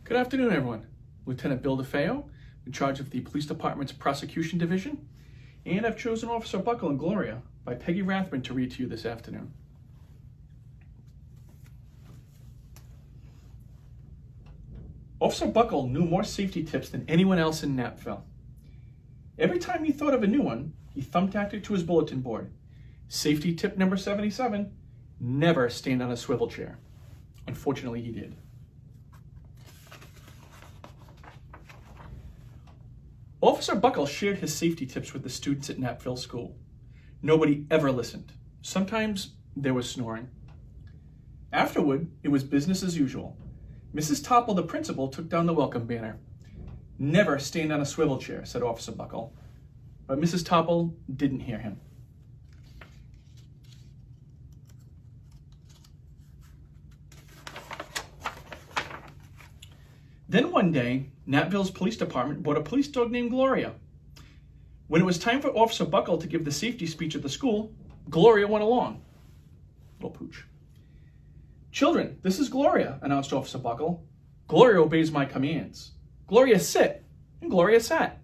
Good afternoon, everyone. Lieutenant Bill DeFeo, in charge of the Police Department's Prosecution Division, and I've chosen Officer Buckle and Gloria by Peggy Rathman to read to you this afternoon. Officer Buckle knew more safety tips than anyone else in Knappville. Every time he thought of a new one, he thumbtacked it to his bulletin board. Safety tip number 77, never stand on a swivel chair. Unfortunately, he did. Officer Buckle shared his safety tips with the students at Knappville School. Nobody ever listened. Sometimes there was snoring. Afterward, it was business as usual. Mrs. Topple, the principal, took down the welcome banner. Never stand on a swivel chair, said Officer Buckle. But Mrs. Topple didn't hear him. Then one day, Knappville's police department bought a police dog named Gloria. When it was time for Officer Buckle to give the safety speech at the school, Gloria went along. Little pooch. "Children, this is Gloria," announced Officer Buckle. "Gloria obeys my commands. Gloria, sit." And Gloria sat.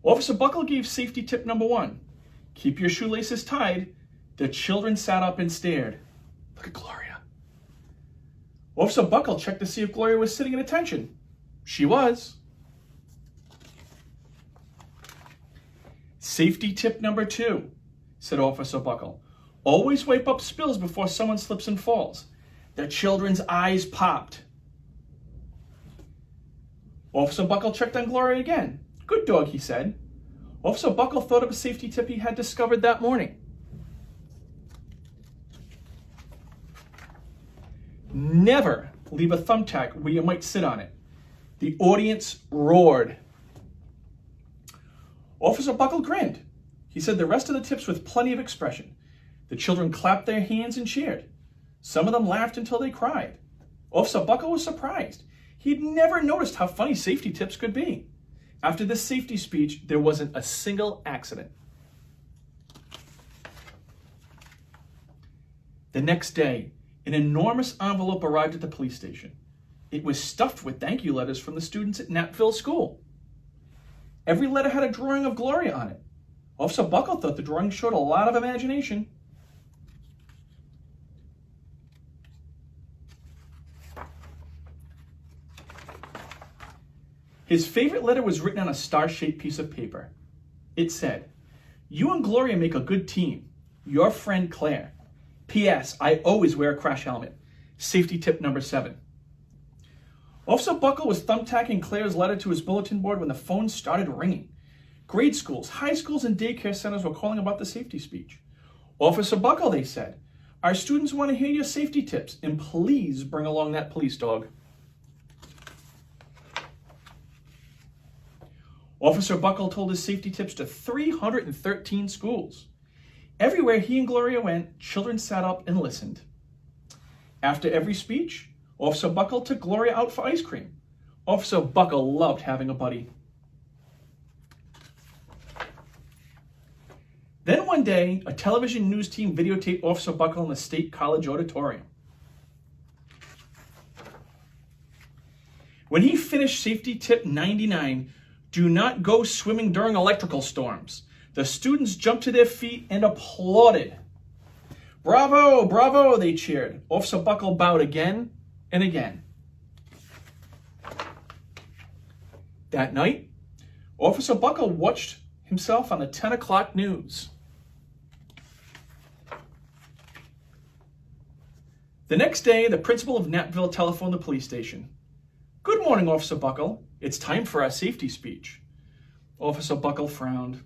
Officer Buckle gave safety tip number 1. Keep your shoelaces tied. The children sat up and stared. Look at Gloria. Officer Buckle checked to see if Gloria was sitting at attention. She was. Safety tip number 2, said Officer Buckle. Always wipe up spills before someone slips and falls. The children's eyes popped. Officer Buckle checked on Gloria again. Good dog, he said. Officer Buckle thought of a safety tip he had discovered that morning. Never leave a thumbtack where you might sit on it. The audience roared. Officer Buckle grinned. He said the rest of the tips with plenty of expression. The children clapped their hands and cheered. Some of them laughed until they cried. Officer Buckle was surprised. He'd never noticed how funny safety tips could be. After this safety speech, there wasn't a single accident. The next day, an enormous envelope arrived at the police station. It was stuffed with thank you letters from the students at Knappville School. Every letter had a drawing of Gloria on it. Officer Buckle thought the drawing showed a lot of imagination. His favorite letter was written on a star-shaped piece of paper. It said, "You and Gloria make a good team. Your friend Claire. P.S. I always wear a crash helmet. Safety tip number 7. Officer Buckle was thumbtacking Claire's letter to his bulletin board when the phone started ringing. Grade schools, high schools, and daycare centers were calling about the safety speech. Officer Buckle, they said, our students want to hear your safety tips, and please bring along that police dog. Officer Buckle told his safety tips to 313 schools. Everywhere he and Gloria went, children sat up and listened. After every speech, Officer Buckle took Gloria out for ice cream. Officer Buckle loved having a buddy. Then one day, a television news team videotaped Officer Buckle in the State College auditorium. When he finished safety tip 99, do not go swimming during electrical storms, the students jumped to their feet and applauded. Bravo, bravo, they cheered. Officer Buckle bowed again and again. That night, Officer Buckle watched himself on the 10 o'clock news. The next day, the principal of Knappville telephoned the police station. Good morning, Officer Buckle. It's time for our safety speech. Officer Buckle frowned.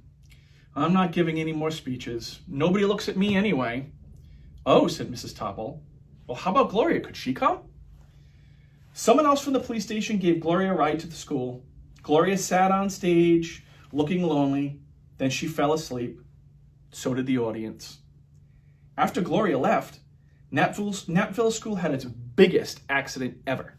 I'm not giving any more speeches. Nobody looks at me anyway. Oh, said Mrs. Topple. Well, how about Gloria? Could she come? Someone else from the police station gave Gloria a ride to the school. Gloria sat on stage, looking lonely. Then she fell asleep. So did the audience. After Gloria left, Knappville School had its biggest accident ever.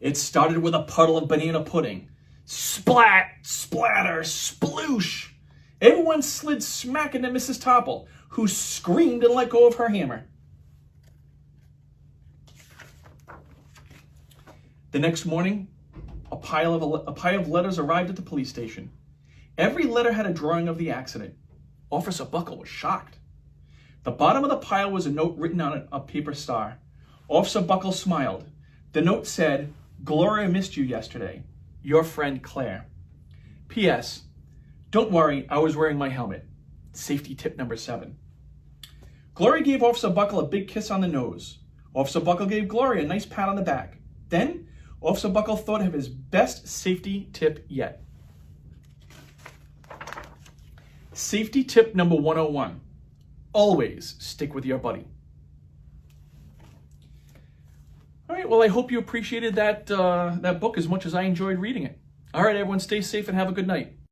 It started with a puddle of banana pudding. Splat, splatter, sploosh. Everyone slid smack into Mrs. Topple, who screamed and let go of her hammer. The next morning, a pile of letters arrived at the police station. Every letter had a drawing of the accident. Officer Buckle was shocked. The bottom of the pile was a note written on a paper star. Officer Buckle smiled. The note said, "Gloria missed you yesterday. Your friend Claire. P.S. Don't worry, I was wearing my helmet. Safety tip number 7. Gloria gave Officer Buckle a big kiss on the nose. Officer Buckle gave Gloria a nice pat on the back. Then, Officer Buckle thought of his best safety tip yet. Safety tip number 101. Always stick with your buddy. All right, well, I hope you appreciated that book as much as I enjoyed reading it. All right, everyone, stay safe and have a good night.